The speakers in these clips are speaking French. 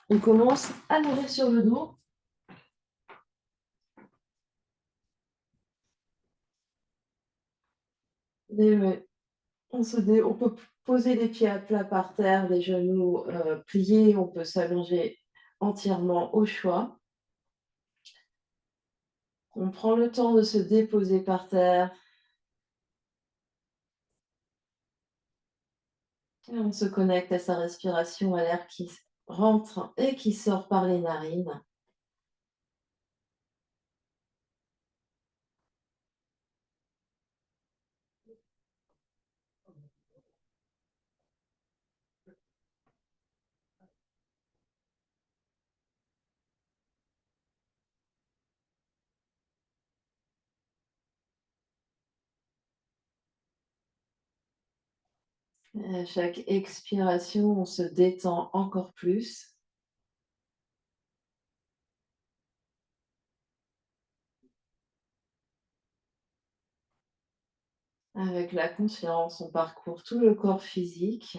On commence à nourrir sur le dos. On peut poser les pieds à plat par terre, les genoux pliés. On peut s'allonger entièrement au choix. On prend le temps de se déposer par terre. Et on se connecte à sa respiration, à l'air qui rentre et qui sort par les narines. Et à chaque expiration, on se détend encore plus. Avec la conscience, on parcourt tout le corps physique.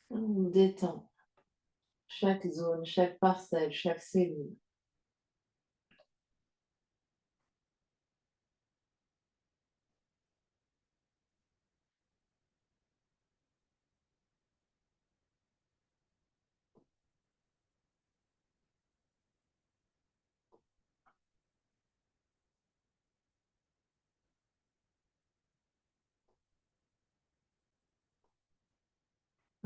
On détend chaque zone, chaque parcelle, chaque cellule.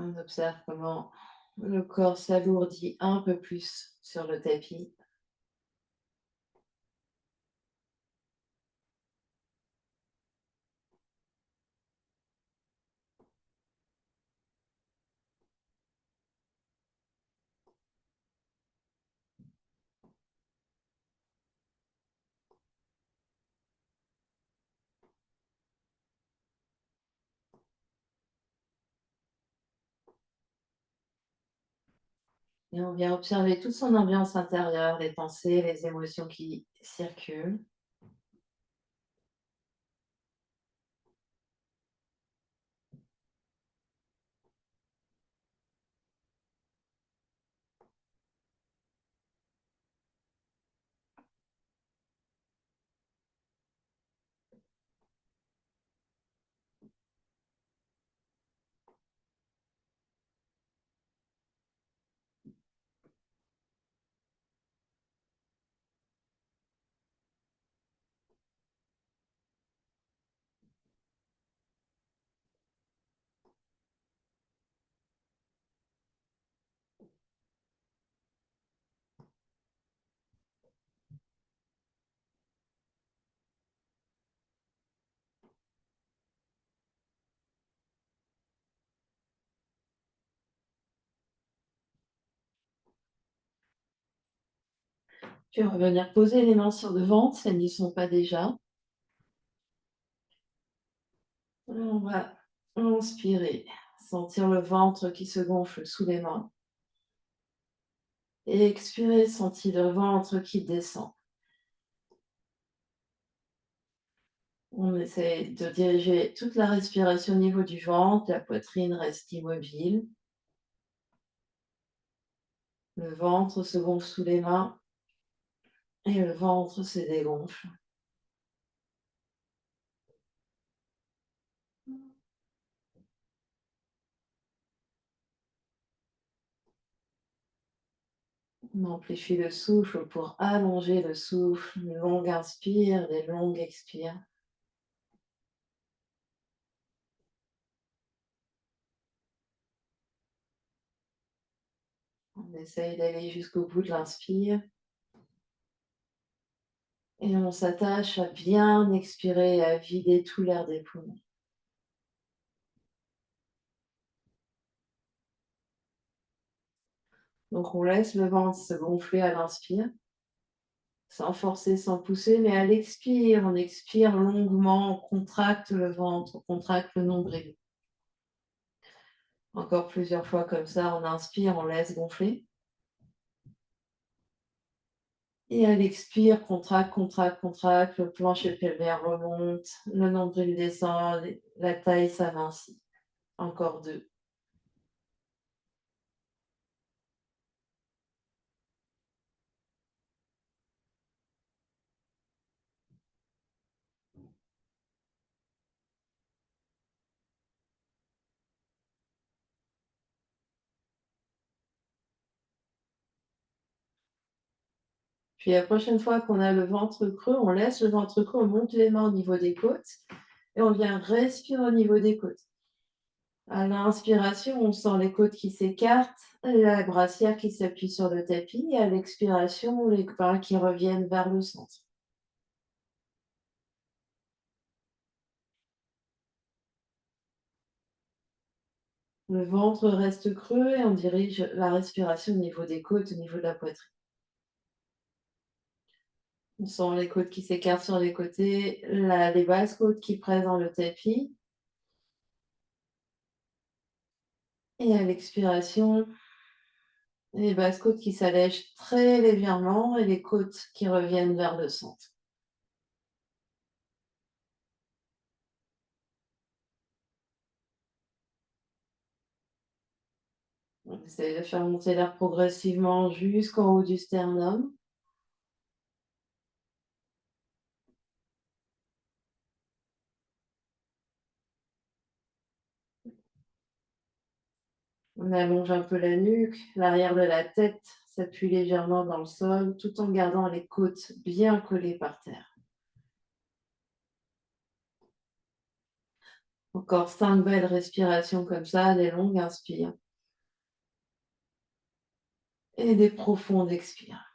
On observe comment le corps s'alourdit un peu plus sur le tapis. Et on vient observer toute son ambiance intérieure, les pensées, les émotions qui circulent. Puis revenir poser les mains sur le ventre si elles n'y sont pas déjà. On va inspirer, sentir le ventre qui se gonfle sous les mains. Et expirer, sentir le ventre qui descend. On essaie de diriger toute la respiration au niveau du ventre, la poitrine reste immobile. Le ventre se gonfle sous les mains et le ventre se dégonfle. On amplifie le souffle pour allonger le souffle. Une longue inspire, des longues expires. On essaye d'aller jusqu'au bout de l'inspire. Et on s'attache à bien expirer et à vider tout l'air des poumons. Donc on laisse le ventre se gonfler à l'inspire, sans forcer, sans pousser, mais à l'expire, on expire longuement, on contracte le ventre, on contracte le nombril. Encore plusieurs fois comme ça, on inspire, on laisse gonfler. Et à l'expire, contracte, contracte, contracte, le plancher pelvien remonte, le nombril descend, la taille s'amincit. Encore 2. Puis la prochaine fois qu'on a le ventre creux, on laisse le ventre creux, on monte les mains au niveau des côtes et on vient respirer au niveau des côtes. À l'inspiration, on sent les côtes qui s'écartent, la brassière qui s'appuie sur le tapis et à l'expiration, les bras qui reviennent vers le centre. Le ventre reste creux et on dirige la respiration au niveau des côtes, au niveau de la poitrine. On sent les côtes qui s'écartent sur les côtés, les basses côtes qui pressent dans le tapis. Et à l'expiration, les basses côtes qui s'allègent très légèrement et les côtes qui reviennent vers le centre. On essaie de faire monter l'air progressivement jusqu'en haut du sternum. On allonge un peu la nuque, l'arrière de la tête s'appuie légèrement dans le sol tout en gardant les côtes bien collées par terre. Encore 5 belles respirations comme ça, des longues inspires et des profondes expires.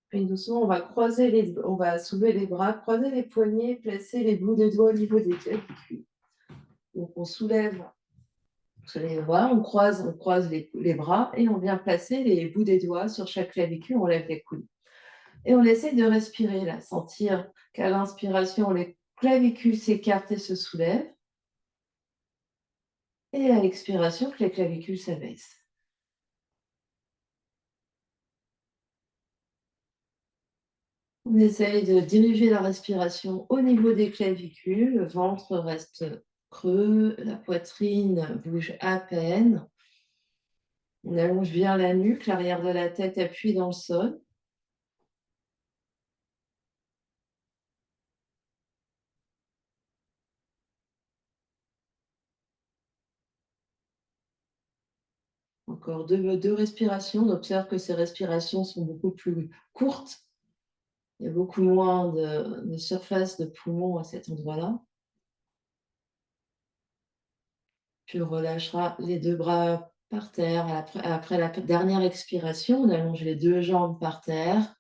Puis doucement, on va soulever les bras, croiser les poignets, placer les bouts des doigts au niveau des clavicules. Donc on soulève les bras, on croise les bras et on vient placer les bouts des doigts sur chaque clavicule, on lève les coudes. Et on essaie de respirer là, sentir qu'à l'inspiration, les clavicules s'écartent et se soulèvent. Et à l'expiration, que les clavicules s'abaissent. On essaye de diriger la respiration au niveau des clavicules, le ventre reste creux, la poitrine bouge à peine. On allonge bien la nuque, l'arrière de la tête appuie dans le sol. Encore deux respirations. On observe que ces respirations sont beaucoup plus courtes. Il y a beaucoup moins de surface de poumon à cet endroit-là. Puis on relâchera les 2 bras par terre. Après la dernière expiration, on allonge les 2 jambes par terre.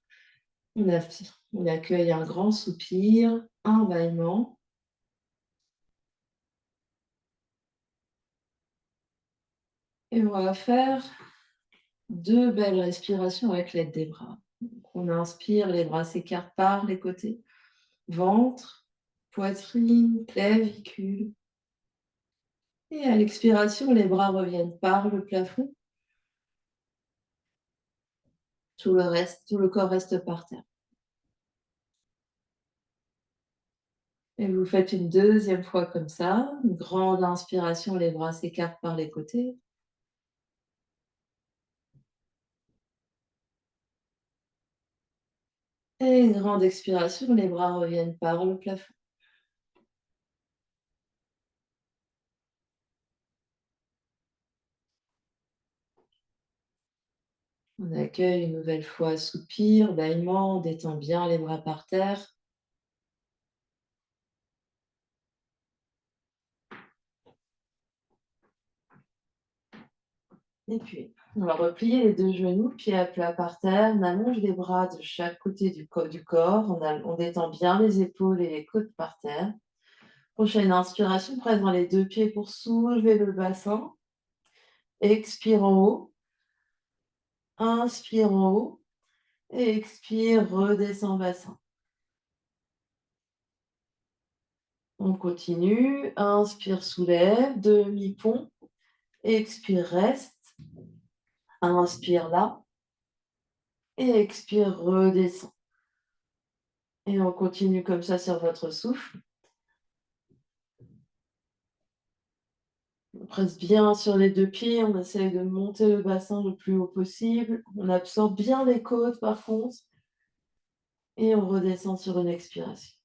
On accueille un grand soupir, un bâillement et on va faire 2 belles respirations avec l'aide des bras. Donc on inspire, les bras s'écartent par les côtés, ventre, poitrine, clavicule et à l'expiration, les bras reviennent par le plafond. Tout le corps reste par terre. Et vous faites une deuxième fois comme ça, une grande inspiration, les bras s'écartent par les côtés. Et une grande expiration, les bras reviennent par le plafond. On accueille une nouvelle fois soupir, bâillement, on détend bien les bras par terre. Et puis, on va replier les deux genoux, pieds à plat par terre. On allonge les bras de chaque côté du corps. On détend bien les épaules et les côtes par terre. Prochaine inspiration, presse dans les deux pieds pour soulever le bassin. Expire en haut. Inspire en haut. Et expire, redescend le bassin. On continue. Inspire, soulève. Demi-pont. Expire, reste. Inspire là. Et expire, redescend. Et on continue comme ça sur votre souffle. On presse bien sur les deux pieds, on essaye de monter le bassin le plus haut possible. On absorbe bien les côtes par contre. Et on redescend sur une expiration.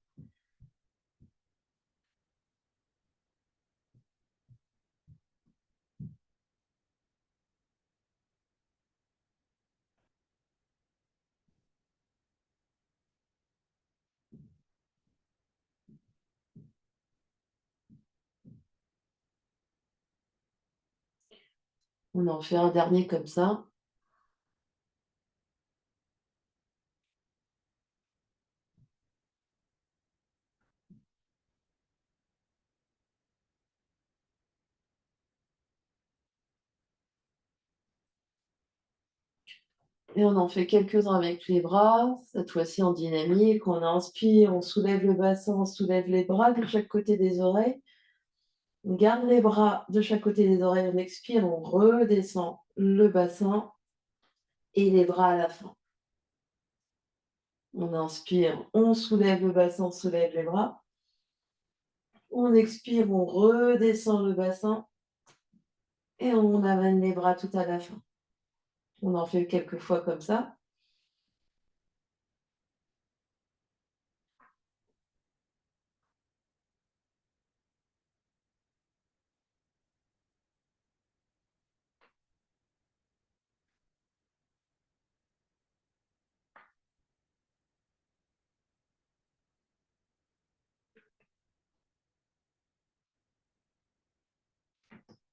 On en fait un dernier comme ça. Et on en fait quelques-uns avec les bras, cette fois-ci en dynamique. On inspire, on soulève le bassin, on soulève les bras de chaque côté des oreilles. On garde les bras de chaque côté des oreilles, on expire, on redescend le bassin et les bras à la fin. On inspire, on soulève le bassin, on soulève les bras. On expire, on redescend le bassin et on amène les bras tout à la fin. On en fait quelques fois comme ça.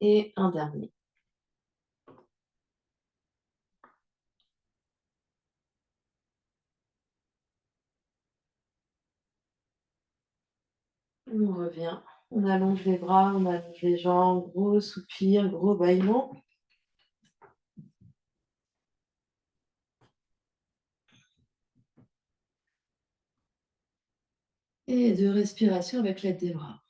Et un dernier. On revient. On allonge les bras, on allonge les jambes, gros soupir, gros bâillement. Et deux respirations avec l'aide des bras.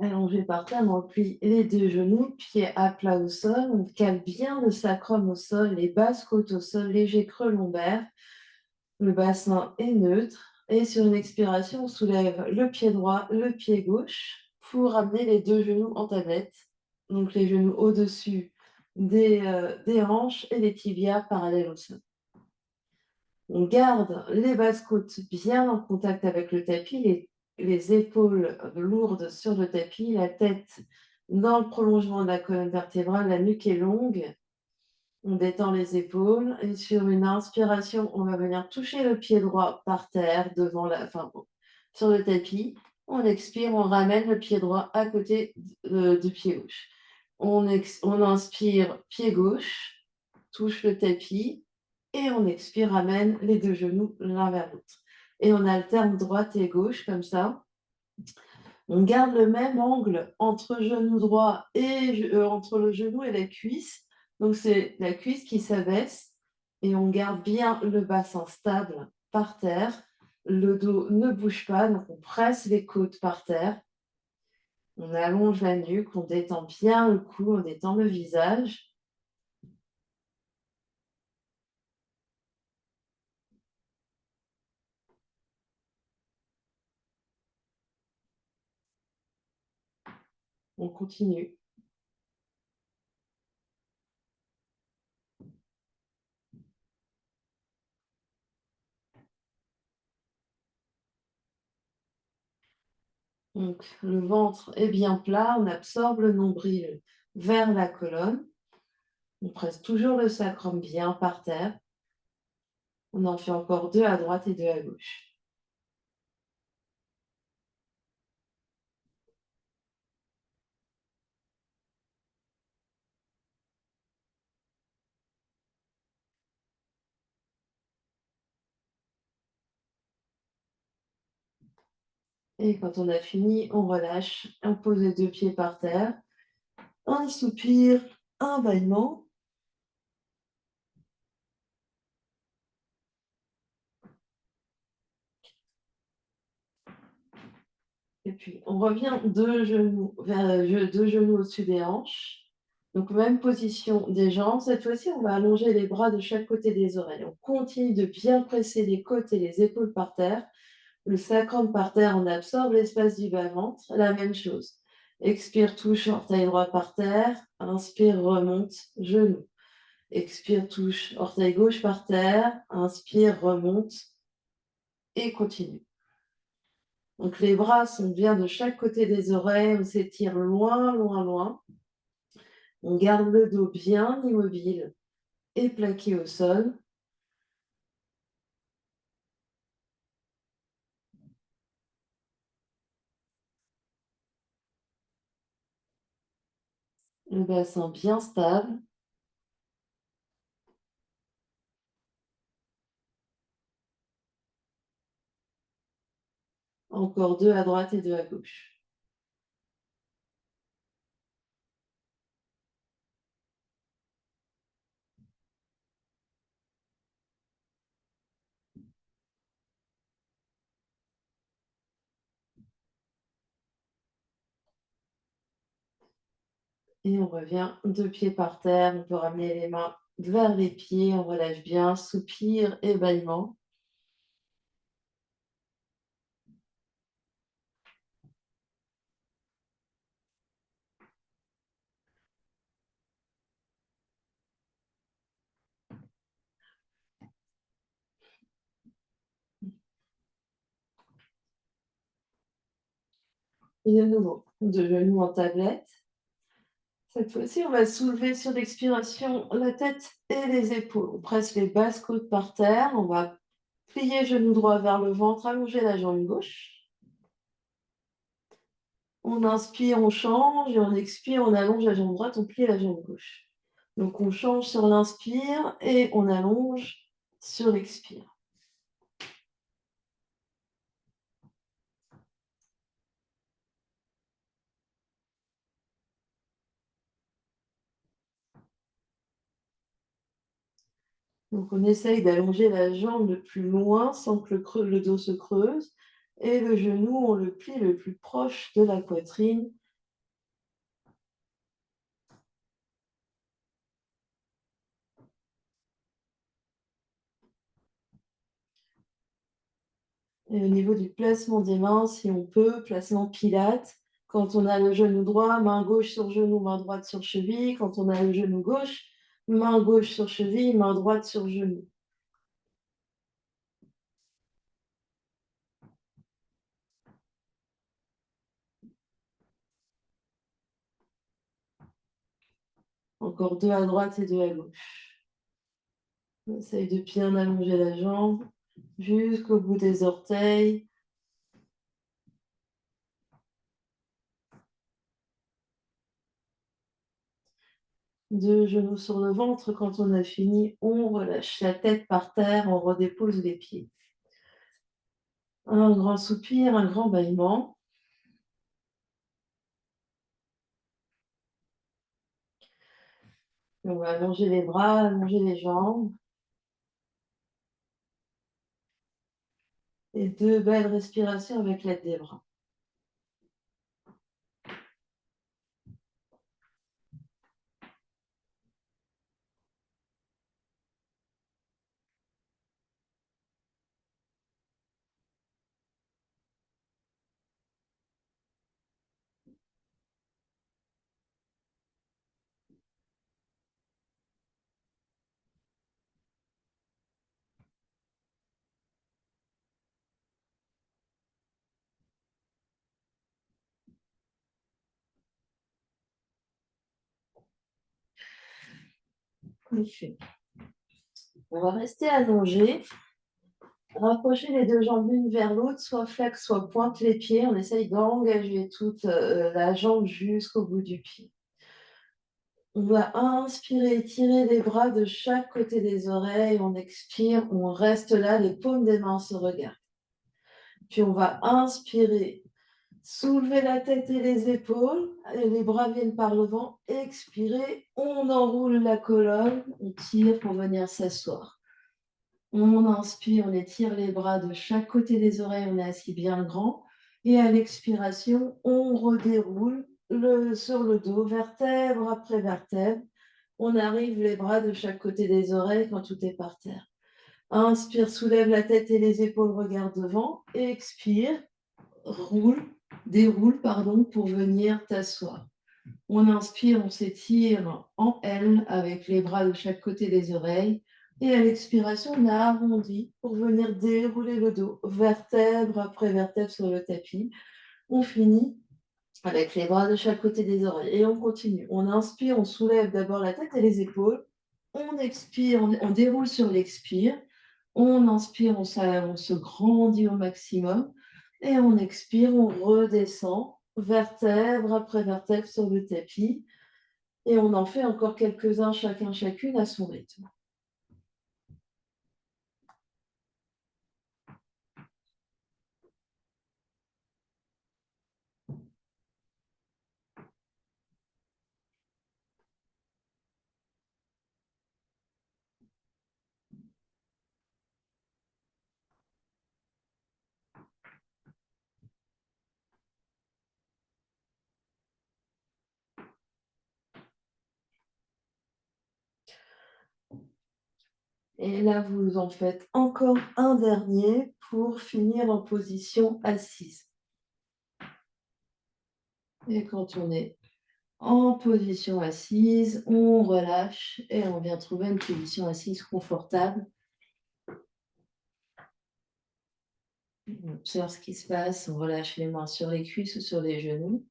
Allongé par terre, on plie les deux genoux, pieds à plat au sol. On cale bien le sacrum au sol, les basses côtes au sol, léger creux lombaire. Le bassin est neutre. Et sur une expiration, on soulève le pied droit, le pied gauche pour amener les deux genoux en tablette. Donc les genoux au-dessus des hanches et les tibias parallèles au sol. On garde les basses côtes bien en contact avec le tapis, les épaules lourdes sur le tapis, la tête dans le prolongement de la colonne vertébrale, la nuque est longue. On détend les épaules et sur une inspiration, on va venir toucher le pied droit par terre sur le tapis. On expire, on ramène le pied droit à côté du pied gauche. On inspire, pied gauche, touche le tapis et on expire, ramène les deux genoux l'un vers l'autre. Et on alterne droite et gauche comme ça. On garde le même angle entre genou droit et entre le genou et la cuisse. Donc c'est la cuisse qui s'abaisse et on garde bien le bassin stable par terre. Le dos ne bouge pas, donc on presse les côtes par terre. On allonge la nuque, on détend bien le cou, on détend le visage. On continue. Donc, le ventre est bien plat, on absorbe le nombril vers la colonne. On presse toujours le sacrum bien par terre. On en fait encore 2 à droite et 2 à gauche. Et quand on a fini, on relâche, on pose les 2 pieds par terre, un soupir, un bâillement. Et puis, on revient 2 genoux vers 2 genoux au-dessus des hanches. Donc, même position des jambes. Cette fois-ci, on va allonger les bras de chaque côté des oreilles. On continue de bien presser les côtes et les épaules par terre. Le sacrum par terre, on absorbe l'espace du bas-ventre. La même chose. Expire, touche, orteil droit par terre. Inspire, remonte, genou. Expire, touche, orteil gauche par terre. Inspire, remonte et continue. Donc les bras sont bien de chaque côté des oreilles, on s'étire loin, loin, loin. On garde le dos bien immobile et plaqué au sol. Le bassin bien stable. Encore 2 à droite et 2 à gauche. Et on revient 2 pieds par terre. On peut ramener les mains vers les pieds. On relâche bien, soupir et bâillement. Et de nouveau, de genoux en tablette. Cette fois-ci, on va soulever sur l'expiration la tête et les épaules. On presse les basses côtes par terre. On va plier genou droit vers le ventre, allonger la jambe gauche. On inspire, on change, et on expire, on allonge la jambe droite, on plie la jambe gauche. Donc on change sur l'inspire et on allonge sur l'expire. Donc on essaye d'allonger la jambe le plus loin sans que le dos se creuse. Et le genou, on le plie le plus proche de la poitrine. Et au niveau du placement des mains, si on peut, placement Pilates. Quand on a le genou droit, main gauche sur genou, main droite sur cheville. Quand on a le genou gauche, main gauche sur cheville, main droite sur genou. Encore 2 à droite et 2 à gauche. On essaye de bien allonger la jambe jusqu'au bout des orteils. 2 genoux sur le ventre. Quand on a fini, on relâche la tête par terre, on redépose les pieds. Un grand soupir, un grand bâillement. On va allonger les bras, allonger les jambes. Et 2 belles respirations avec l'aide des bras. Ok. On va rester allongé. Rapprocher les deux jambes l'une vers l'autre, soit flex, soit pointe les pieds. On essaye d'engager toute la jambe jusqu'au bout du pied. On va inspirer, étirer les bras de chaque côté des oreilles. On expire, on reste là, les paumes des mains se regardent. Puis on va inspirer, soulever la tête et les épaules, et les bras viennent par le vent. Expirer, on enroule la colonne, on tire pour venir s'asseoir. On inspire, on étire les bras de chaque côté des oreilles, on est assis bien grand. Et à l'expiration, on redéroule sur le dos, vertèbre après vertèbre. On arrive les bras de chaque côté des oreilles quand tout est par terre. Inspire, soulève la tête et les épaules, regarde devant. Expire, déroule, pour venir t'asseoir. On inspire, on s'étire en L avec les bras de chaque côté des oreilles. Et à l'expiration, on arrondit pour venir dérouler le dos, vertèbre après vertèbre sur le tapis. On finit avec les bras de chaque côté des oreilles. Et on continue. On inspire, on soulève d'abord la tête et les épaules. On expire, on déroule sur l'expire. On inspire, on se grandit au maximum. Et on expire, on redescend, vertèbre après vertèbre sur le tapis. Et on en fait encore quelques-uns, chacune à son rythme. Et là, vous en faites encore un dernier pour finir en position assise. Et quand on est en position assise, on relâche et on vient trouver une position assise confortable. On observe ce qui se passe, on relâche les mains sur les cuisses ou sur les genoux.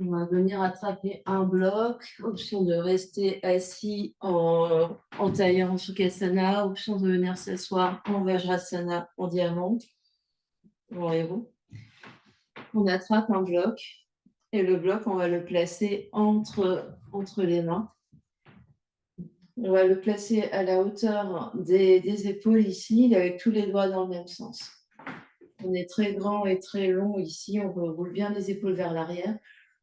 On va venir attraper un bloc, option de rester assis en taillant en Sukhasana, option de venir s'asseoir en Vajrasana en diamant, en héros. On attrape un bloc et le bloc, on va le placer entre les mains. On va le placer à la hauteur des épaules ici, avec tous les doigts dans le même sens. On est très grand et très long ici, on roule bien les épaules vers l'arrière.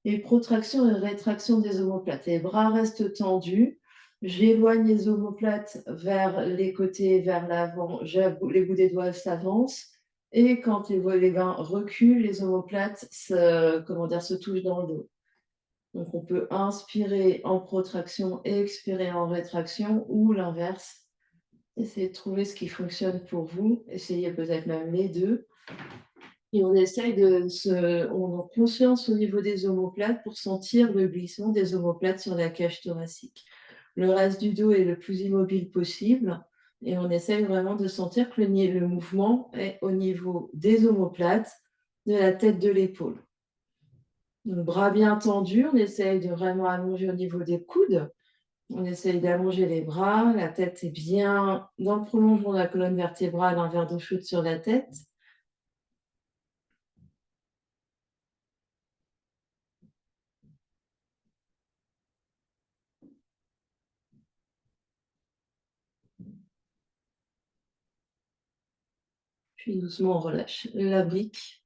Et protraction et rétraction des omoplates. Les bras restent tendus. J'éloigne les omoplates vers les côtés, vers l'avant. Les bouts des doigts s'avancent. Et quand les mains reculent, les omoplates se touchent dans le dos. Donc on peut inspirer en protraction et expirer en rétraction ou l'inverse. Essayez de trouver ce qui fonctionne pour vous. Essayez peut-être même les deux. Et on essaye on a conscience au niveau des omoplates pour sentir le glissement des omoplates sur la cage thoracique. Le reste du dos est le plus immobile possible et on essaye vraiment de sentir que le mouvement est au niveau des omoplates, de la tête de l'épaule. Donc, bras bien tendus, on essaye de vraiment allonger au niveau des coudes. On essaye d'allonger les bras, la tête est bien dans le prolongement de la colonne vertébrale, un verre d'eau chaude sur la tête. Puis doucement, on relâche la brique.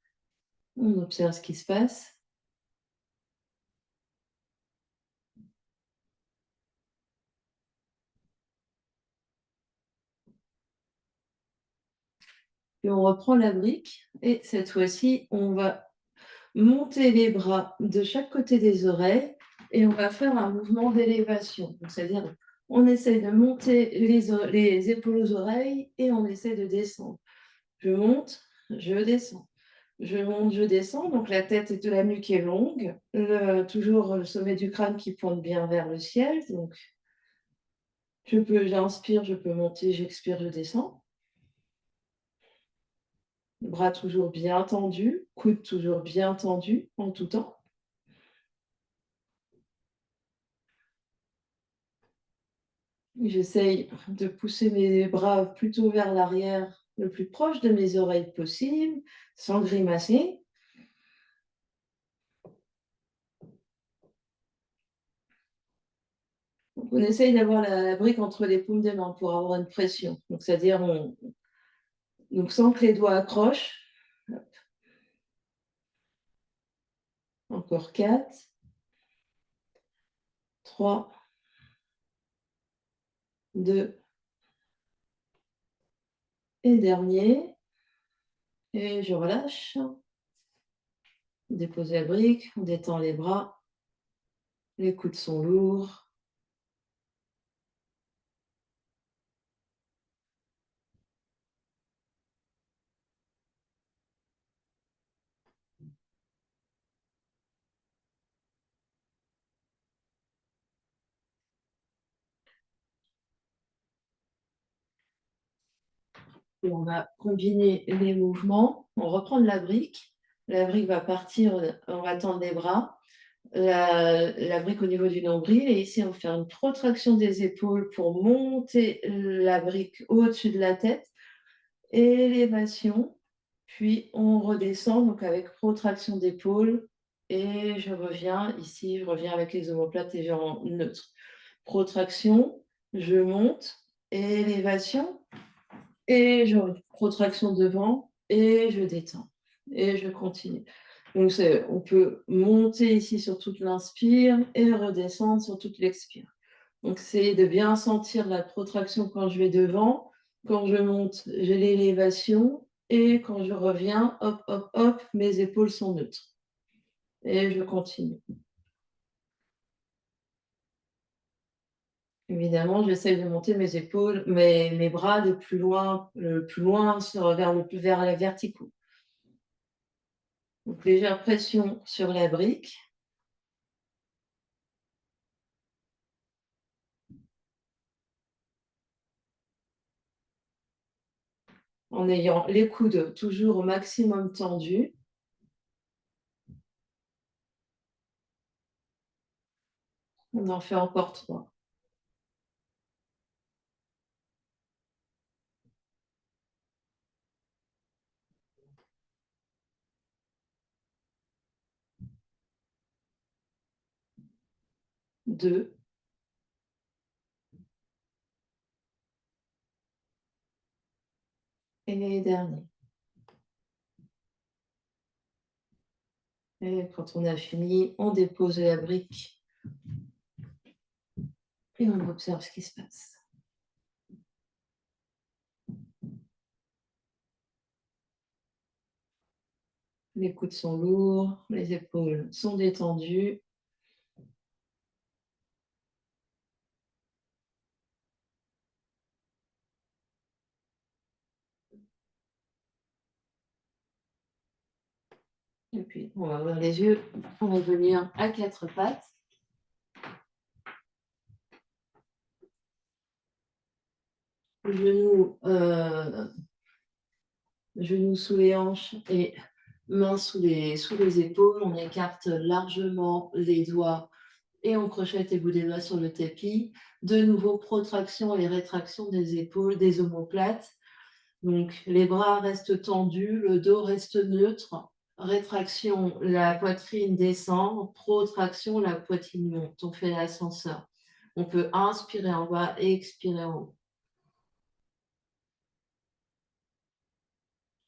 On observe ce qui se passe. Puis on reprend la brique et cette fois-ci, on va monter les bras de chaque côté des oreilles et on va faire un mouvement d'élévation. C'est-à-dire, on essaie de monter les épaules aux oreilles et on essaie de descendre. Je monte, je descends. Je monte, je descends, donc la tête de la nuque est longue, toujours le sommet du crâne qui pointe bien vers le ciel, donc j'inspire, je peux monter, j'expire, je descends. Bras toujours bien tendus, coudes toujours bien tendus en tout temps. J'essaye de pousser mes bras plutôt vers l'arrière, le plus proche de mes oreilles possible, sans grimacer. Donc on essaye d'avoir la brique entre les paumes des mains pour avoir une pression. Donc c'est-à-dire donc sans que les doigts accrochent. Encore 4, 3, 2 et dernier. Et je relâche. On dépose la brique, on détend les bras. Les coudes sont lourds. Et on va combiner les mouvements. On reprend de la brique. La brique va partir, on va tendre les bras. La brique au niveau du nombril. Et ici, on va faire une protraction des épaules pour monter la brique au-dessus de la tête. Élévation. Puis on redescend donc avec protraction d'épaule et je reviens ici, je reviens avec les omoplates et en neutre. Protraction, je monte, élévation et je protraction devant et je détends et je continue. Donc on peut monter ici sur toute l'inspire et redescendre sur toute l'expire. Donc c'est de bien sentir la protraction quand je vais devant, quand je monte, j'ai l'élévation et quand je reviens, hop, hop, hop, mes épaules sont neutres. Et je continue. Évidemment, j'essaie de monter mes épaules, mes bras le plus loin vers le plus vers les verticaux. Donc légère pression sur la brique. En ayant les coudes toujours au maximum tendus. On en fait encore 3. 2. Et dernier. Et quand on a fini, on dépose la brique et on observe ce qui se passe. Les coudes sont lourds, les épaules sont détendues. Et puis, on va ouvrir les yeux, on va venir à 4 pattes. Genoux sous les hanches et mains sous les épaules. On écarte largement les doigts et on crochette les bouts des doigts sur le tapis. De nouveau, protraction et rétraction des épaules, des omoplates. Donc, les bras restent tendus, le dos reste neutre. Rétraction, la poitrine descend. Protraction, la poitrine monte. On fait l'ascenseur. On peut inspirer en bas et expirer en haut.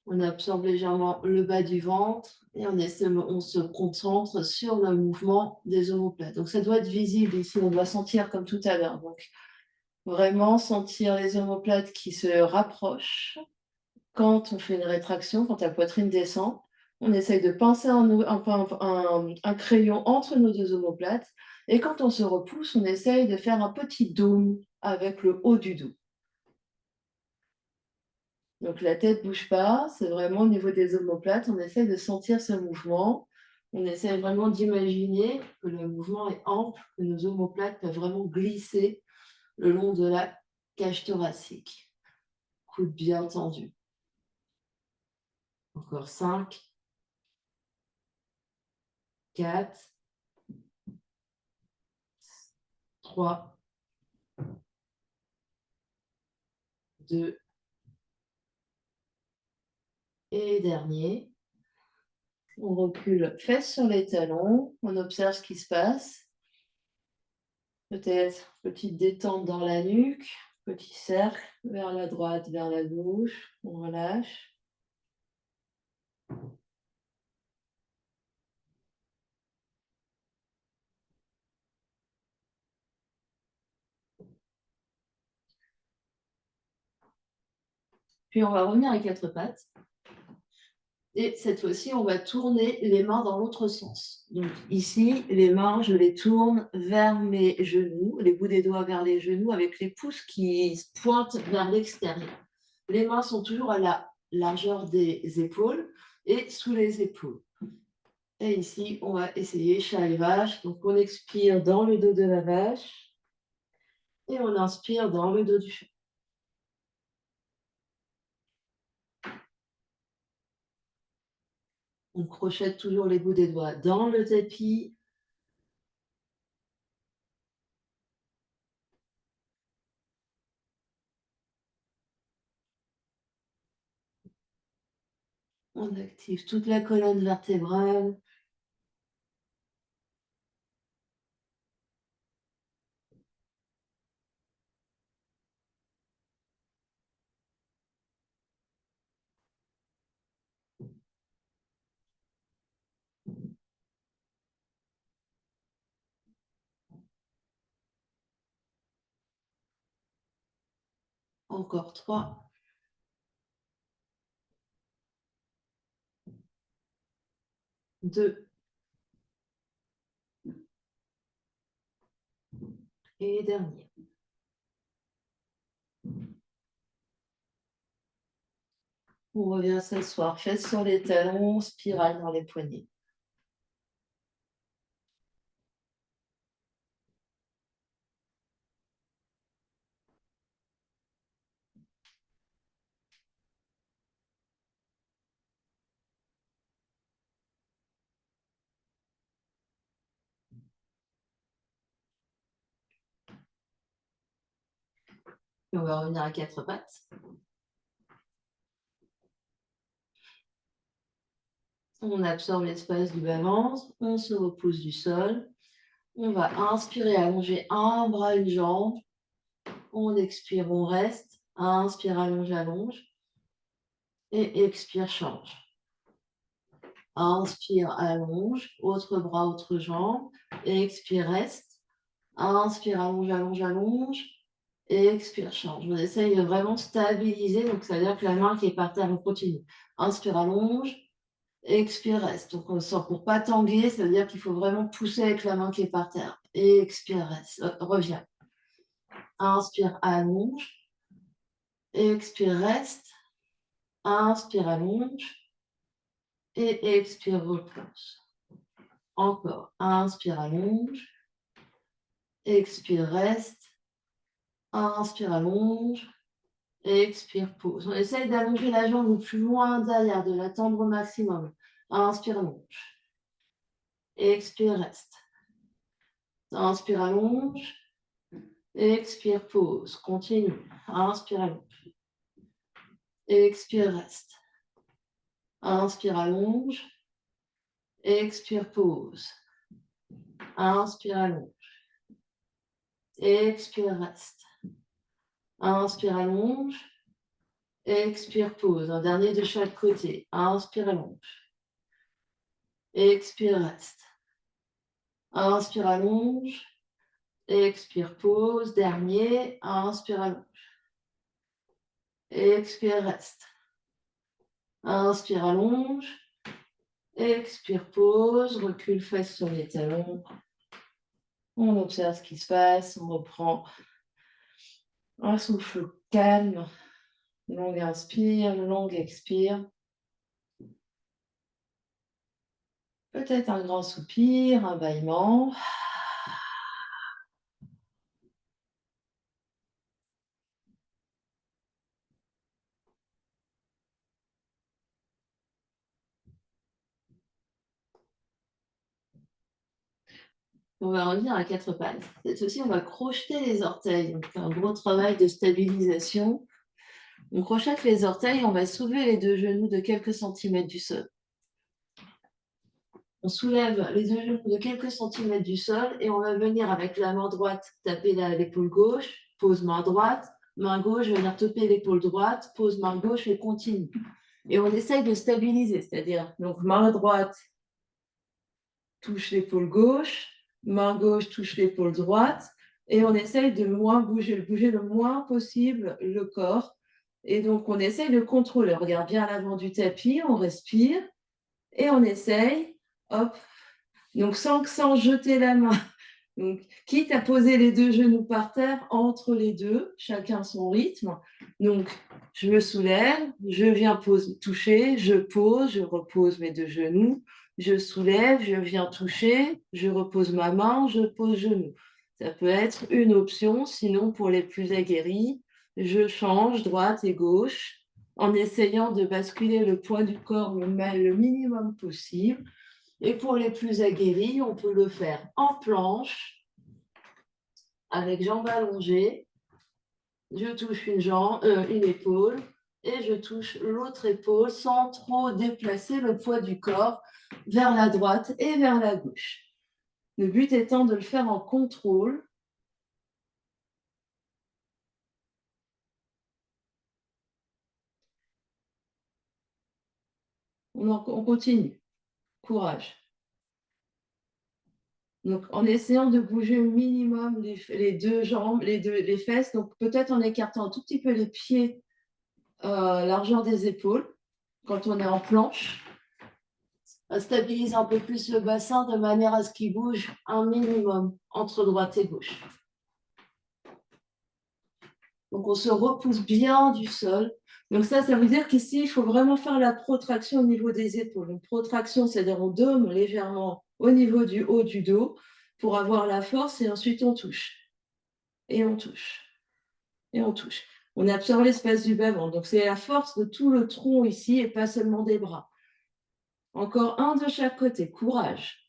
On absorbe légèrement le bas du ventre et on se concentre sur le mouvement des omoplates. Donc, ça doit être visible ici. On doit sentir comme tout à l'heure. Donc, vraiment sentir les omoplates qui se rapprochent. Quand on fait une rétraction, quand la poitrine descend, on essaye de pincer un crayon entre nos deux omoplates. Et quand on se repousse, on essaye de faire un petit dôme avec le haut du dos. Donc la tête ne bouge pas, c'est vraiment au niveau des omoplates, on essaie de sentir ce mouvement. On essaie vraiment d'imaginer que le mouvement est ample, que nos omoplates peuvent vraiment glisser le long de la cage thoracique. Coude bien tendu. Encore 5, 4, 3, 2 et dernier. On recule fesses sur les talons, on observe ce qui se passe. Peut-être petite détente dans la nuque, petit cercle vers la droite, vers la gauche, on relâche. Puis on va revenir à quatre pattes. Et cette fois-ci, on va tourner les mains dans l'autre sens. Donc ici, les mains, je les tourne vers mes genoux, les bouts des doigts vers les genoux, avec les pouces qui pointent vers l'extérieur. Les mains sont toujours à la largeur des épaules et sous les épaules. Et ici, on va essayer chat et vache. Donc on expire dans le dos de la vache et on inspire dans le dos du chat. On crochette toujours les bouts des doigts dans le tapis. On active toute la colonne vertébrale. Encore 3. 2. Et dernier. On revient s'asseoir, fesses sur les talons, spirale dans les poignets. Et on va revenir à quatre pattes. On absorbe l'espace du bas-ventre, on se repousse du sol. On va inspirer, allonger un bras, une jambe. On expire, on reste. Inspire, allonge, allonge. Et expire, change. Inspire, allonge. Autre bras, autre jambe. Et expire, reste. Inspire, allonge, allonge, allonge. Et expire, change. On essaye de vraiment stabiliser. Donc, ça veut dire que la main qui est par terre, on continue. Inspire, allonge. Expire, reste. Donc, on sent pour pas tanguer, ça veut dire qu'il faut vraiment pousser avec la main qui est par terre. Et expire, reste. Reviens. Inspire, allonge. Expire, reste. Inspire, allonge. Et expire, repose. Encore. Inspire, allonge. Expire, reste. Inspire, allonge. Expire, pause. On essaye d'allonger la jambe le plus loin derrière, de la tendre au maximum. Inspire, allonge. Expire, reste. Inspire, allonge. Expire, pause. Continue. Inspire, allonge. Expire, reste. Inspire, allonge. Expire, pause. Inspire, allonge. Expire, reste. Inspire, allonge. Expire, pause. Un dernier de chaque côté. Inspire, allonge. Expire, reste. Inspire, allonge. Expire, pause. Dernier. Inspire, allonge. Expire, reste. Inspire, allonge. Expire, pause. Recule, fesses sur les talons. On observe ce qui se passe. On reprend un souffle calme. Longue inspire, longue expire. Peut-être un grand soupir, un bâillement. On va revenir à quatre pattes. Cette fois-ci, on va crocheter les orteils. Donc, un gros travail de stabilisation. On crochette les orteils, on va soulever les deux genoux de quelques centimètres du sol. On soulève les deux genoux de quelques centimètres du sol et on va venir avec la main droite taper l'épaule gauche, pose main droite, main gauche, venir taper l'épaule droite, pose main gauche et continue. Et on essaye de stabiliser, c'est-à-dire donc main droite touche l'épaule gauche, main gauche touche l'épaule droite et on essaye de bouger le moins possible le corps. Et donc on essaye de contrôler. On regarde bien à l'avant du tapis, on respire et on essaye, hop, donc sans jeter la main. Donc, quitte à poser les deux genoux par terre, entre les deux, chacun son rythme. Donc, je me soulève, je viens toucher, je pose, je repose mes deux genoux, je soulève, je viens toucher, je repose ma main, je pose genou. Ça peut être une option, sinon pour les plus aguerris, je change droite et gauche en essayant de basculer le poids du corps le minimum possible. Et pour les plus aguerris, on peut le faire en planche, avec jambes allongées. Je touche une épaule et je touche l'autre épaule sans trop déplacer le poids du corps vers la droite et vers la gauche. Le but étant de le faire en contrôle. On continue. Courage. Donc, en essayant de bouger au minimum les deux jambes, les fesses, donc peut-être en écartant un tout petit peu les pieds, largeur des épaules, quand on est en planche. Stabilise un peu plus le bassin de manière à ce qu'il bouge un minimum entre droite et gauche. Donc, on se repousse bien du sol. Donc ça veut dire qu'ici, il faut vraiment faire la protraction au niveau des épaules. Une protraction, c'est-à-dire on dôme légèrement au niveau du haut du dos pour avoir la force et ensuite on touche. Et on touche. Et on touche. On absorbe l'espace du bas-ventre. Donc c'est la force de tout le tronc ici et pas seulement des bras. Encore un de chaque côté. Courage.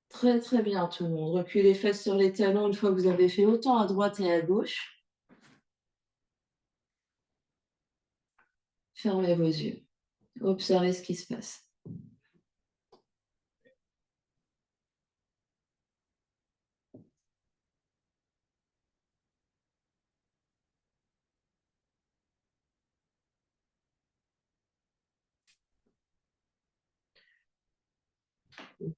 Très, très bien, tout le monde. Reculez les fesses sur les talons une fois que vous avez fait autant à droite et à gauche. Fermez vos yeux. Observez ce qui se passe.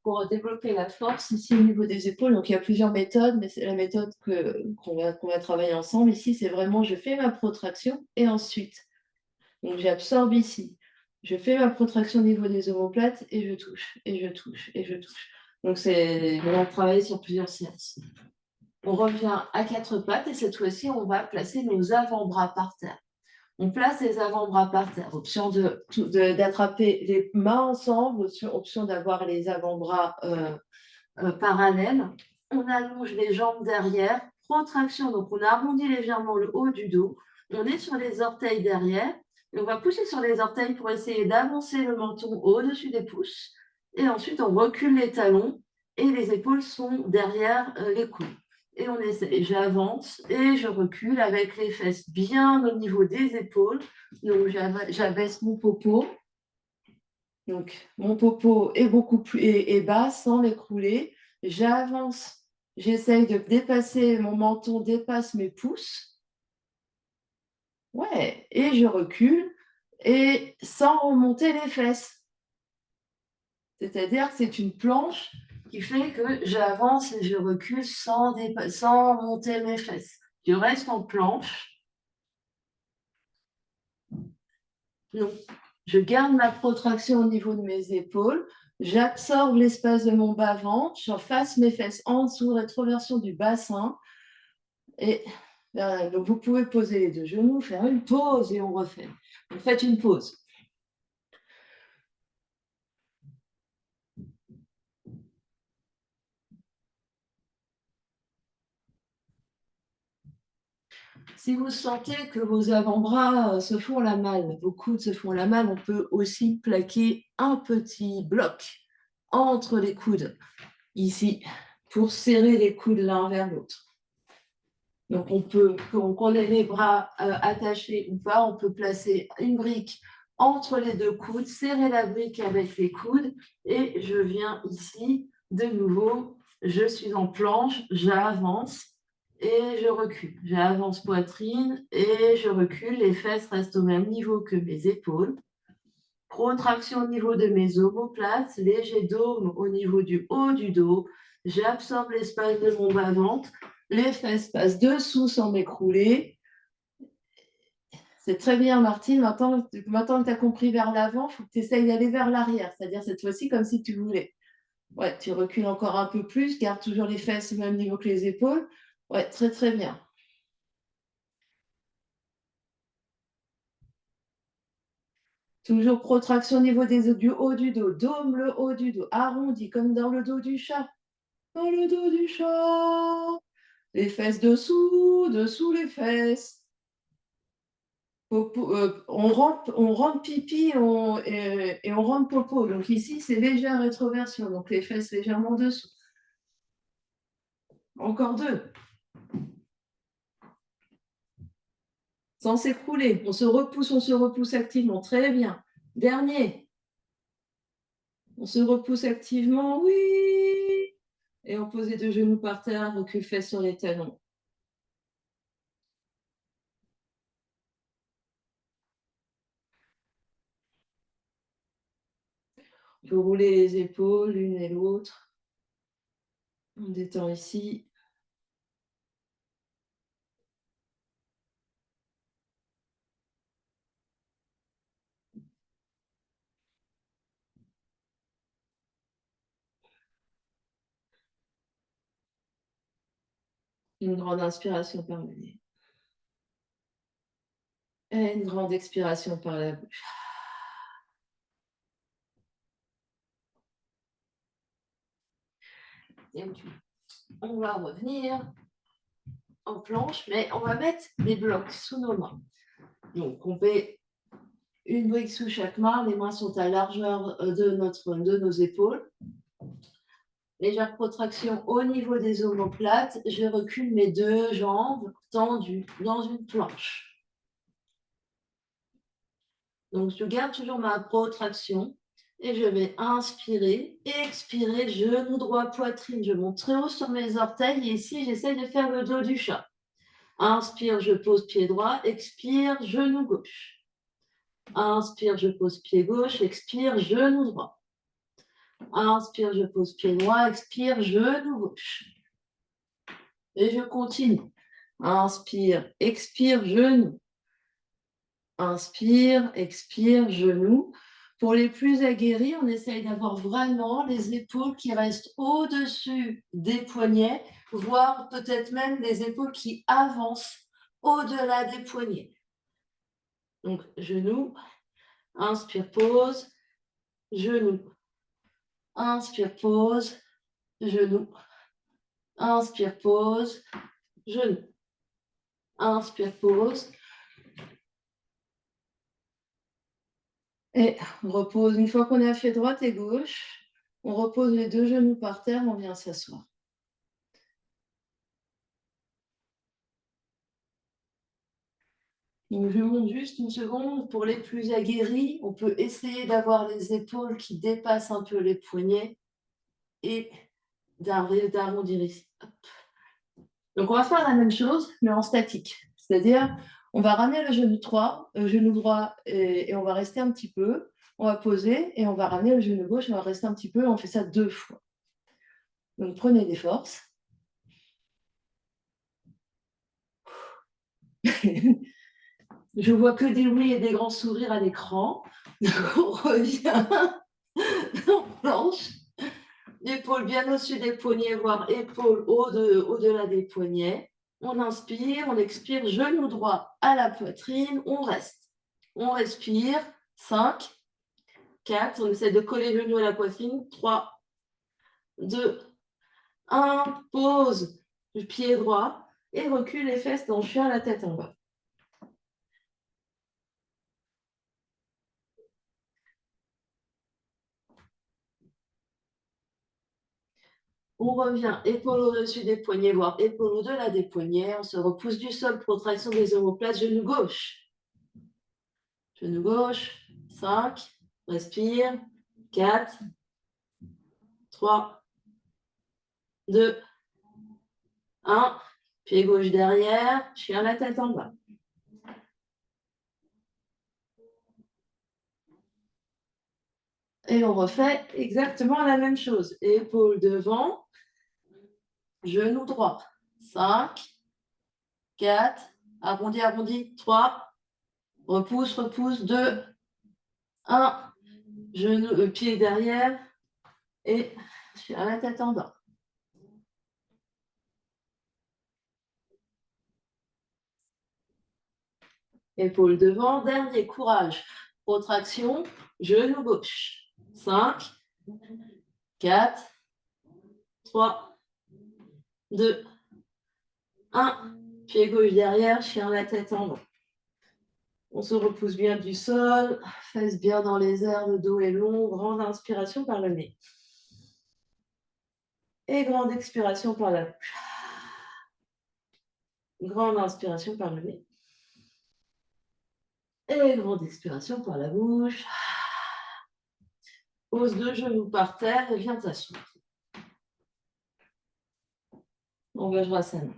Pour développer la force, ici au niveau des épaules, donc il y a plusieurs méthodes, mais c'est la méthode qu'on va travailler ensemble. Ici, c'est vraiment, je fais ma protraction et ensuite, donc j'absorbe ici. Je fais ma protraction au niveau des omoplates et je touche, et je touche, et je touche. Donc, on va travailler sur plusieurs séances. On revient à quatre pattes et cette fois-ci, on va placer nos avant-bras par terre. On place les avant-bras par terre. Option d'attraper les mains ensemble, option d'avoir les avant-bras parallèles. On allonge les jambes derrière. Protraction, donc on arrondit légèrement le haut du dos. On est sur les orteils derrière. Et on va pousser sur les orteils pour essayer d'avancer le menton au-dessus des pouces. Et ensuite, on recule les talons et les épaules sont derrière les coudes. Et on essaie, j'avance et je recule avec les fesses bien au niveau des épaules. Donc, j'abaisse mon popo. Donc, mon popo est beaucoup plus est bas sans l'écrouler. J'avance, j'essaye de dépasser, mon menton dépasse mes pouces. Ouais, et je recule et sans remonter les fesses. C'est-à-dire que c'est une planche qui fait que j'avance et je recule sans monter mes fesses. Je reste en planche. Donc, je garde ma protraction au niveau de mes épaules. J'absorbe l'espace de mon bas-ventre, je fasse mes fesses en dessous, rétroversion du bassin. Et donc, vous pouvez poser les deux genoux, faire une pause et on refait. Vous faites une pause. Si vous sentez que vos avant-bras se font la malle, vos coudes se font la malle, on peut aussi plaquer un petit bloc entre les coudes, ici, pour serrer les coudes l'un vers l'autre. Donc, on peut, qu'on ait les bras attachés ou pas, on peut placer une brique entre les deux coudes, serrer la brique avec les coudes, et je viens ici, de nouveau, je suis en planche, j'avance, et je recule. J'avance poitrine et je recule. Les fesses restent au même niveau que mes épaules. Protraction au niveau de mes omoplates, léger dôme au niveau du haut du dos. J'absorbe l'espace de mon bas-ventre. Les fesses passent dessous sans m'écrouler. C'est très bien, Martine. Maintenant que tu as compris vers l'avant, il faut que tu essayes d'aller vers l'arrière, c'est-à-dire cette fois-ci comme si tu voulais. Ouais, tu recules encore un peu plus, garde toujours les fesses au même niveau que les épaules. Ouais, très très bien. Toujours protraction au niveau du haut du dos. Dôme le haut du dos. Arrondi comme dans le dos du chat. Dans le dos du chat. Les fesses dessous, dessous les fesses. On rentre pipi et on rentre popo. Donc ici, c'est légère rétroversion. Donc les fesses légèrement dessous. Encore deux. Sans s'écrouler. On se repousse activement. Très bien. Dernier. On se repousse activement. Oui. Et on pose les deux genoux par terre, recule fesses sur les talons. On peut rouler les épaules l'une et l'autre. On détend ici. Une grande inspiration par le nez. Et une grande expiration par la bouche. Et on va revenir en planche, mais on va mettre des blocs sous nos mains. Donc, on met une brique sous chaque main. Les mains sont à largeur de nos épaules. Légère protraction au niveau des omoplates. Je recule mes deux jambes tendues dans une planche. Donc, je garde toujours ma protraction et je vais inspirer, expirer, genou droit, poitrine. Je monte très haut sur mes orteils et ici, j'essaie de faire le dos du chat. Inspire, je pose pied droit, expire, genou gauche. Inspire, je pose pied gauche, expire, genou droit. Inspire, je pose pied droit, expire, genou gauche. Et je continue. Inspire, expire, genou. Inspire, expire, genou. Pour les plus aguerris, on essaye d'avoir vraiment les épaules qui restent au-dessus des poignets, voire peut-être même les épaules qui avancent au-delà des poignets. Donc, genou, inspire, pause, genou. Inspire, pause, genou. Inspire, pause, genou. Inspire, pause. Et on repose. Une fois qu'on a fait droite et gauche, on repose les deux genoux par terre, on vient s'asseoir. Donc, je monte juste une seconde. Pour les plus aguerris, on peut essayer d'avoir les épaules qui dépassent un peu les poignets et d'arrondir ici. Donc, on va faire la même chose, mais en statique. C'est-à-dire, on va ramener le genou droit et on va rester un petit peu. On va poser et on va ramener le genou gauche, on va rester un petit peu. On fait ça 2 fois. Donc, prenez des forces. Je vois que des oui et des grands sourires à l'écran. On revient. planche. Épaules bien au-dessus des poignets, voire épaules au-delà des poignets. On inspire, on expire, genou droit à la poitrine, on reste. On respire, 5, 4, on essaie de coller le genou à la poitrine, 3, 2, 1, pause, le pied droit et recule les fesses dans le chien, la tête en bas. On revient, épaule au-dessus des poignets, voire épaule au-delà des poignets. On se repousse du sol, protraction des omoplates, genou gauche. Genou gauche, 5, respire, 4, 3, 2, 1. Pied gauche derrière, chien la tête en bas. Et on refait exactement la même chose. Épaule devant, genou droit. 5, 4, arrondi, arrondi, 3, repousse, repousse, 2, 1, genou, pied derrière et chien la tête en bas. Épaule devant, dernier, courage. Protraction, genou gauche. 5, 4, 3, 2, 1. Pied gauche derrière, chien la tête en bas. On se repousse bien du sol, fesses bien dans les airs, le dos est long, grande inspiration par le nez. Et grande expiration par la bouche. Grande inspiration par le nez. Et grande expiration par la bouche. Pose deux genoux par terre et viens t'asseoir. On va Vajrasana.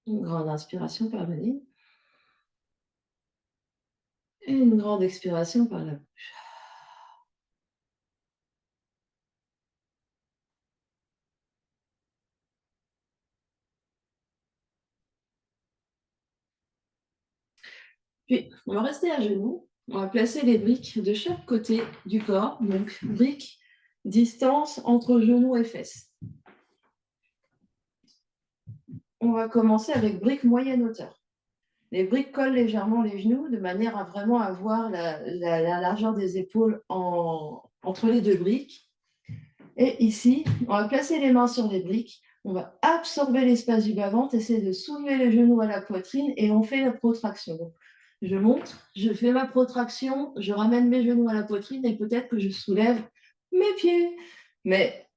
Une grande inspiration par le nez. Et une grande expiration par la bouche. Puis, on va rester à genoux. On va placer les briques de chaque côté du corps. Donc, briques, distance entre genoux et fesses. On va commencer avec briques moyenne hauteur. Les briques collent légèrement les genoux de manière à vraiment avoir la largeur des épaules entre les deux briques. Et ici, on va placer les mains sur les briques. On va absorber l'espace du bas-ventre, essayer de soulever les genoux à la poitrine et on fait la protraction. Donc, je montre, je fais ma protraction, je ramène mes genoux à la poitrine et peut-être que je soulève mes pieds. Mais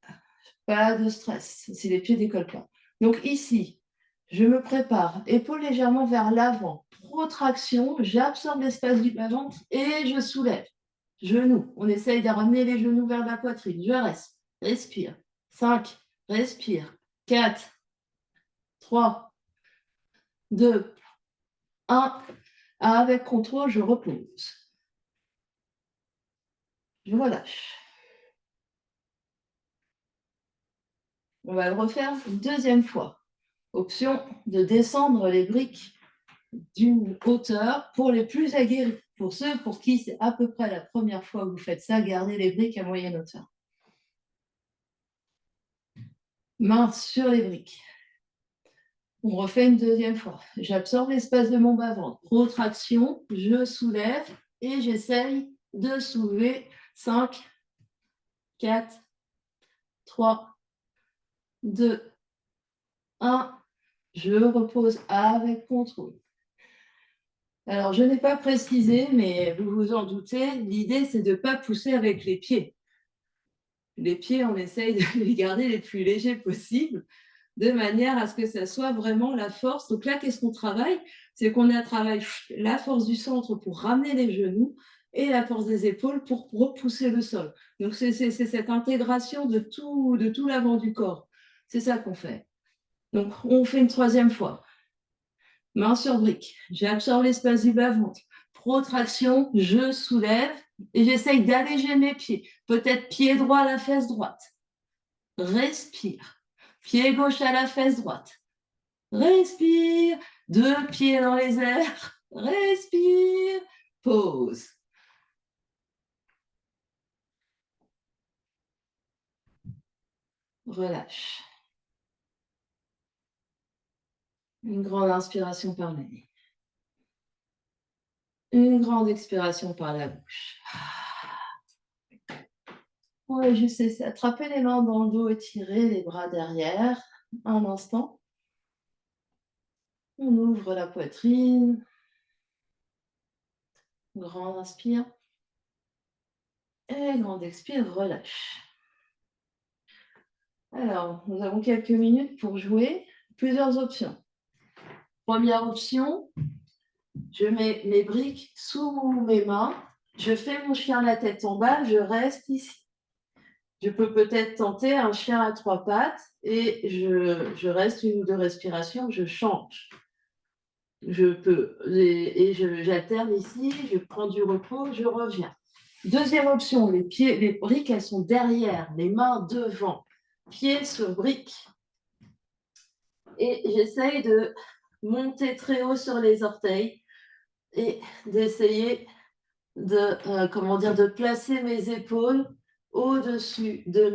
pas de stress si les pieds ne décollent pas. Donc ici, je me prépare, épaules légèrement vers l'avant, protraction, j'absorbe l'espace du bas-ventre et je soulève. Genoux, on essaye de ramener les genoux vers la poitrine. Je reste, respire. 5, respire. 4, 3, 2, 1. Avec contrôle, je repose. Je relâche. On va le refaire une deuxième fois. Option de descendre les briques d'une hauteur pour les plus aguerris. Pour ceux pour qui c'est à peu près la première fois que vous faites ça, gardez les briques à moyenne hauteur. Main sur les briques. On refait une deuxième fois. J'absorbe l'espace de mon bas-ventre. Protraction, je soulève et j'essaye de soulever 5, 4, 3, 2, 1. Je repose avec contrôle. Alors, je n'ai pas précisé, mais vous vous en doutez, l'idée, c'est de ne pas pousser avec les pieds. Les pieds, on essaye de les garder les plus légers possible, de manière à ce que ça soit vraiment la force. Donc là, qu'est-ce qu'on travaille? C'est qu'on travaille la force du centre pour ramener les genoux et la force des épaules pour repousser le sol. Donc, c'est cette intégration de tout l'avant du corps. C'est ça qu'on fait. Donc, on fait une troisième fois. Main sur brique. J'absorbe l'espace du bas-ventre. Protraction, je soulève et j'essaye d'alléger mes pieds. Peut-être pied droit à la fesse droite. Respire. Pied gauche à la fesse droite. respire, 2 pieds dans les airs, respire, pause. Relâche. Une grande inspiration par le nez. Une grande expiration par la bouche. On va juste essayer attraper les mains dans le dos et tirer les bras derrière. Un instant. On ouvre la poitrine. Grande inspire. Et grande expire, relâche. Alors, nous avons quelques minutes pour jouer. Plusieurs options. Première option, je mets mes briques sous mes mains. Je fais mon chien la tête en bas, je reste ici. Je peux peut-être tenter un chien à 3 pattes et je reste 1 ou 2 respirations, je change. Je peux, et j'alterne ici, je prends du repos, je reviens. Deuxième option, les briques, elles sont derrière, les mains devant, pieds sur briques. Et j'essaye de monter très haut sur les orteils et d'essayer de placer mes épaules au-dessus de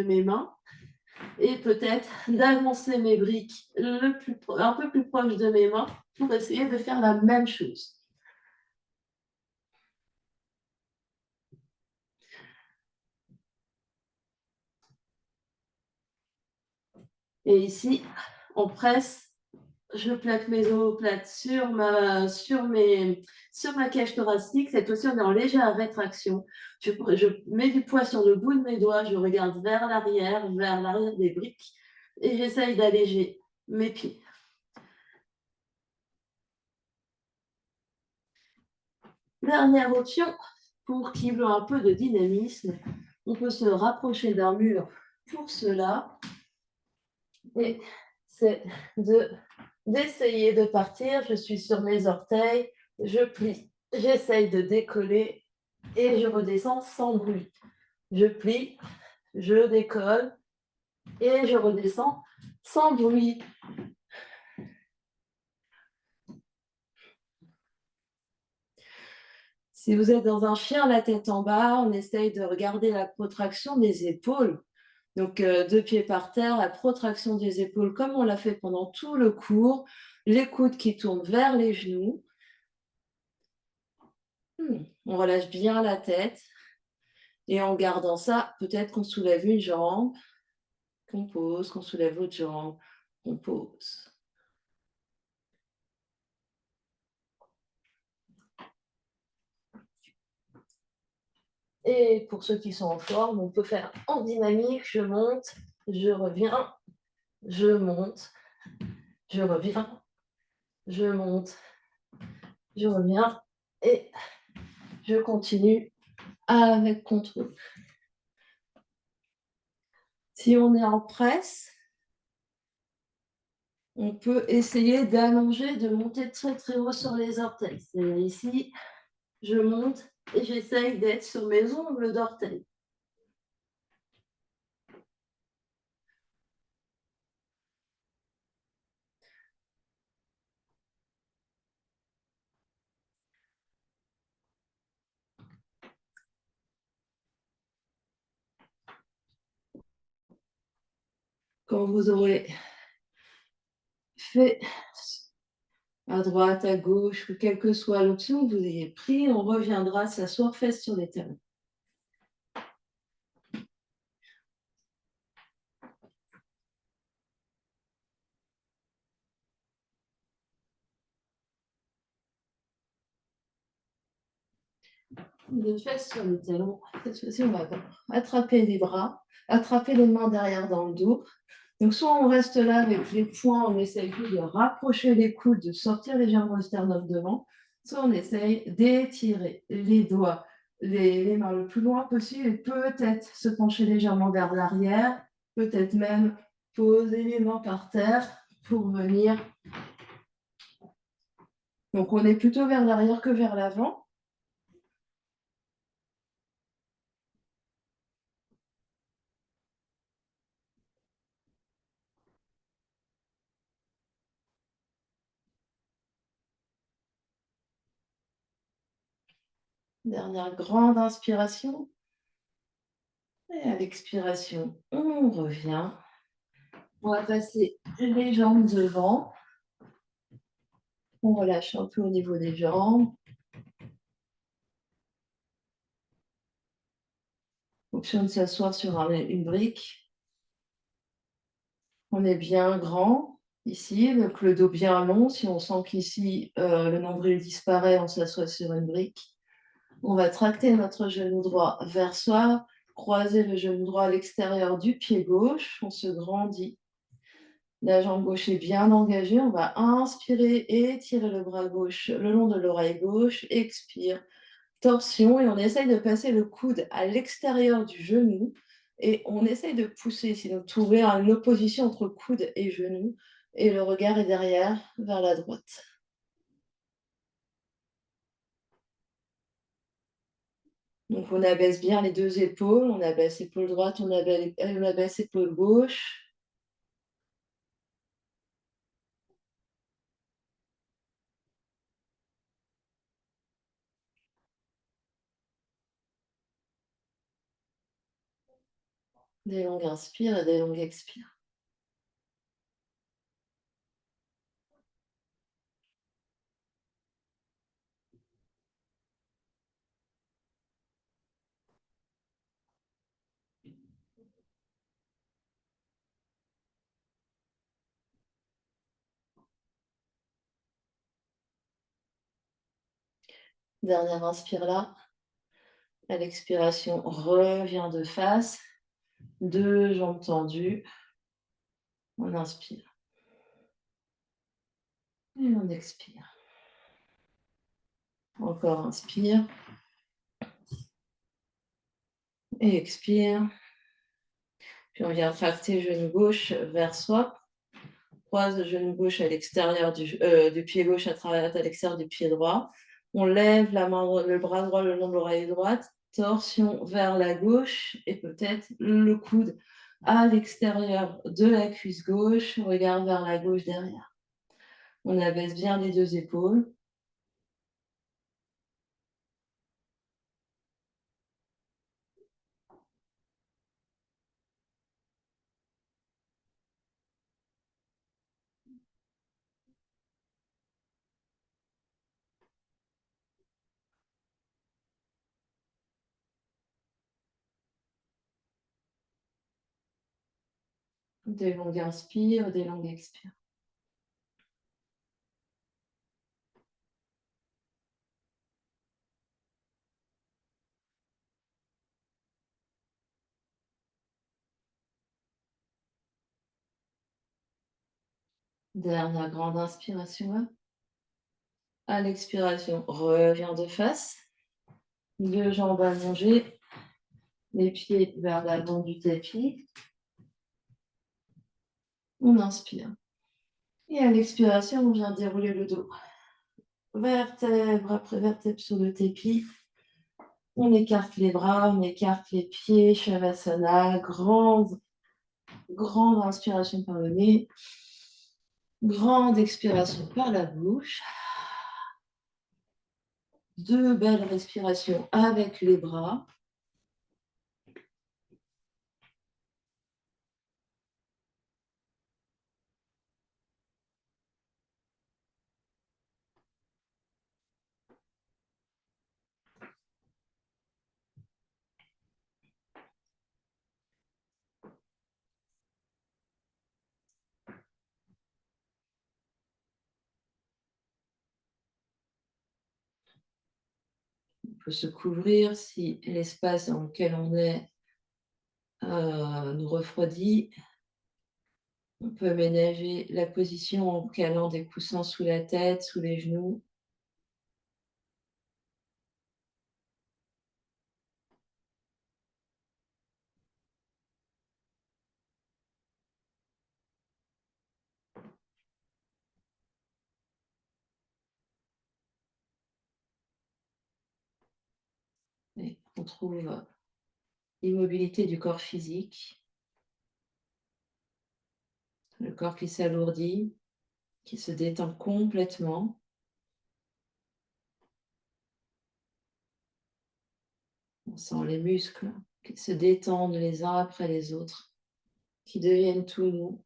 mes mains et peut-être d'avancer mes briques un peu plus proche de mes mains pour essayer de faire la même chose. Et ici, on presse, je plaque mes omoplates sur ma cage thoracique. Cette fois-ci, on est en légère rétraction. Je mets du poids sur le bout de mes doigts, je regarde vers l'arrière des briques et j'essaye d'alléger mes pieds. Dernière option, pour qu'il y ait un peu de dynamisme, on peut se rapprocher d'un mur pour cela. Et c'est d'essayer de partir. Je suis sur mes orteils, je plie, j'essaye de décoller et je redescends sans bruit. Je plie, je décolle et je redescends sans bruit. Si vous êtes dans un chien la tête en bas, on essaye de regarder la protraction des épaules. Donc, 2 pieds par terre, la protraction des épaules comme on l'a fait pendant tout le cours, les coudes qui tournent vers les genoux. On relâche bien la tête. Et en gardant ça, peut-être qu'on soulève une jambe, qu'on pose, qu'on soulève l'autre jambe, qu'on pose. Et pour ceux qui sont en forme, on peut faire en dynamique, je monte, je reviens, je monte, je reviens, je monte, je reviens et je continue avec contrôle. Si on est en presse, on peut essayer d'allonger, de monter très très haut sur les orteils. C'est ici, je monte et j'essaye d'être sur mes ongles d'orteil. Quand vous aurez fait à droite, à gauche, quelle que soit l'option que vous ayez pris, on reviendra s'asseoir fesses sur les talons. Les fesses sur les talons. Cette fois-ci, on va attraper les bras, attraper les mains derrière dans le dos. Donc, soit on reste là avec les poings, on essaye de rapprocher les coudes, de sortir légèrement le sternum devant, soit on essaye d'étirer les doigts, les mains le plus loin possible et peut-être se pencher légèrement vers l'arrière, peut-être même poser les mains par terre pour venir. Donc, on est plutôt vers l'arrière que vers l'avant. Dernière grande inspiration. Et à l'expiration, on revient. On va passer les jambes devant. On relâche un peu au niveau des jambes. Option de s'asseoir sur une brique. On est bien grand ici, donc le dos bien long. Si on sent qu'ici, le nombril disparaît, on s'assoit sur une brique. On va tracter notre genou droit vers soi, croiser le genou droit à l'extérieur du pied gauche. On se grandit. La jambe gauche est bien engagée. On va inspirer et étirer le bras gauche le long de l'oreille gauche. Expire, torsion. Et on essaye de passer le coude à l'extérieur du genou. Et on essaye de pousser ici, donc trouver une opposition entre coude et genou. Et le regard est derrière, vers la droite. Donc on abaisse bien les deux épaules. On abaisse épaule droite, on abaisse épaule gauche. Des longues inspires et des longues expires. Dernière inspire là. À l'expiration, reviens de face. Deux jambes tendues. On inspire. Et on expire. Encore inspire. Et expire. Puis on vient tracter genou gauche vers soi. Croise le genou gauche à l'extérieur du pied gauche à l'extérieur du pied droit. On lève la main, le bras droit le long de l'oreille droite. Torsion vers la gauche et peut-être le coude à l'extérieur de la cuisse gauche. Regard vers la gauche derrière. On abaisse bien les deux épaules. Des longues inspires, des longues expires. Dernière grande inspiration. À l'expiration, reviens de face. Deux jambes allongées. Les pieds vers l'avant du tapis. On inspire. Et à l'expiration, on vient dérouler le dos. Vertèbre après vertèbre sur le tapis. On écarte les bras, on écarte les pieds. Shavasana. Grande inspiration par le nez. Grande expiration par la bouche. Deux belles respirations avec les bras. On peut se couvrir si l'espace dans lequel on est nous refroidit. On peut ménager la position en calant des coussins sous la tête, sous les genoux. Et on trouve l'immobilité du corps physique, le corps qui s'alourdit, qui se détend complètement. On sent les muscles qui se détendent les uns après les autres, qui deviennent tout mous.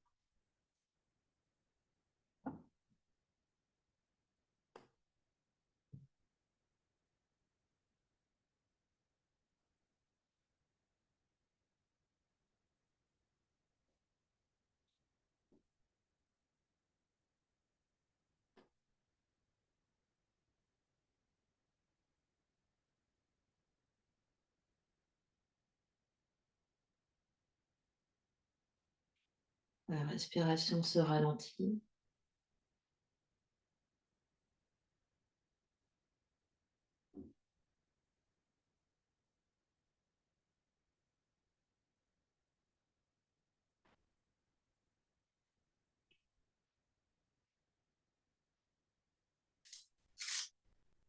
La respiration se ralentit.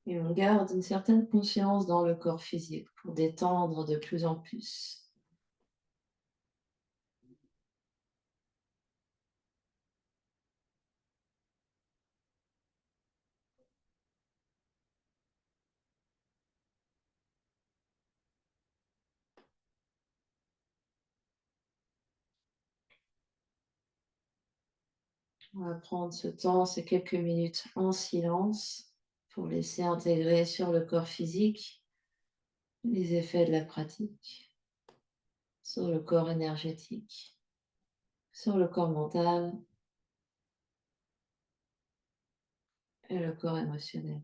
Et on garde une certaine conscience dans le corps physique pour détendre de plus en plus. On va prendre ce temps, ces quelques minutes en silence pour laisser intégrer sur le corps physique les effets de la pratique, sur le corps énergétique, sur le corps mental et le corps émotionnel.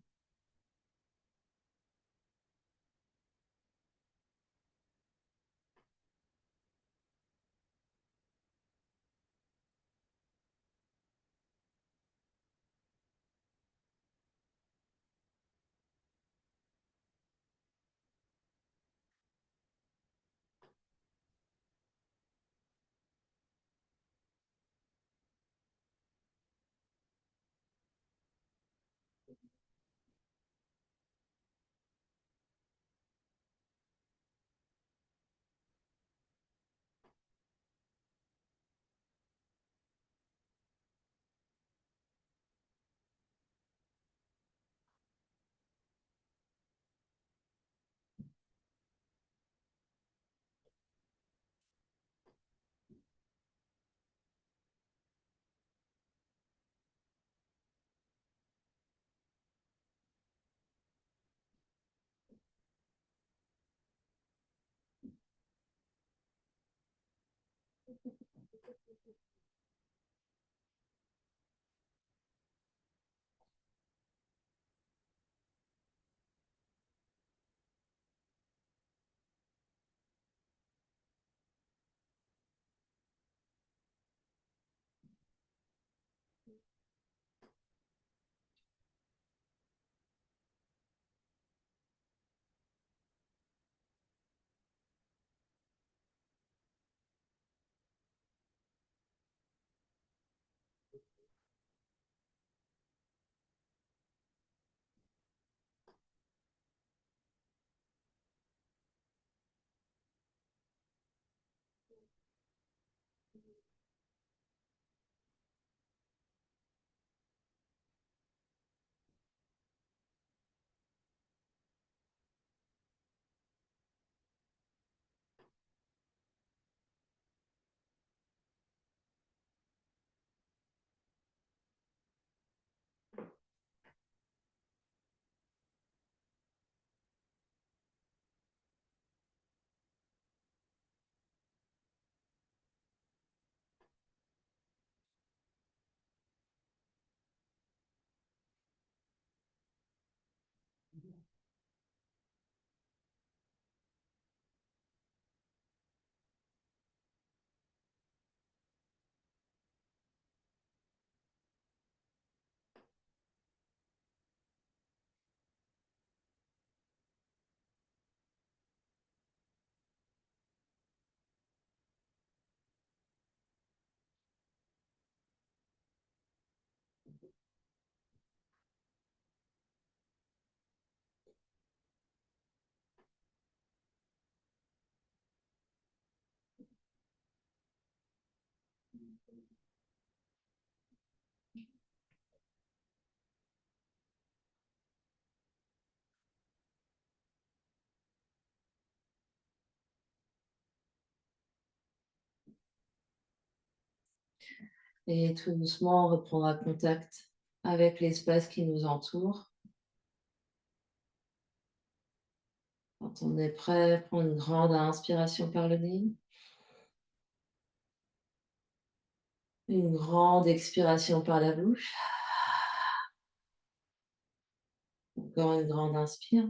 Et tout doucement, on reprendra contact avec l'espace qui nous entoure. Quand on est prêt, prends une grande inspiration par le nez. Une grande expiration par la bouche. Encore une grande inspire.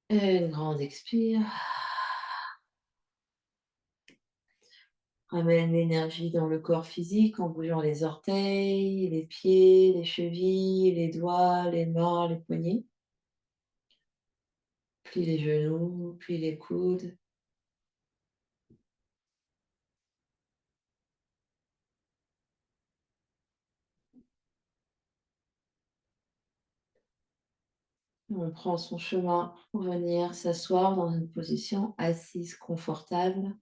Et une grande expire. Ramène l'énergie dans le corps physique en bougeant les orteils, les pieds, les chevilles, les doigts, les mains, les poignets. Plie les genoux, plie les coudes. On prend son chemin pour venir s'asseoir dans une position assise confortable.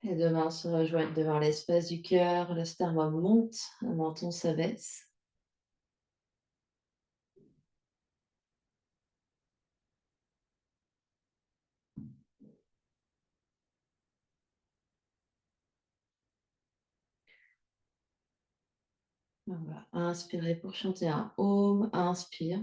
Les deux mains se rejoignent devant l'espace du cœur, le sternum monte, le menton s'abaisse. On va inspirer pour chanter un Om. Inspire.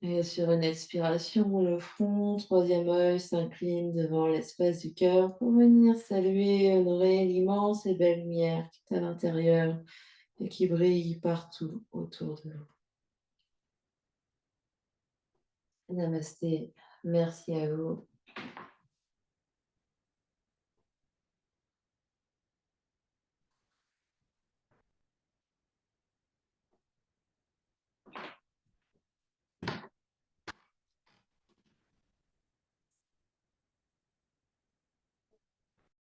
Et sur une expiration, le front, troisième œil s'incline devant l'espace du cœur pour venir saluer, honorer l'immense et belle lumière qui est à l'intérieur et qui brille partout autour de vous. Namasté, merci à vous.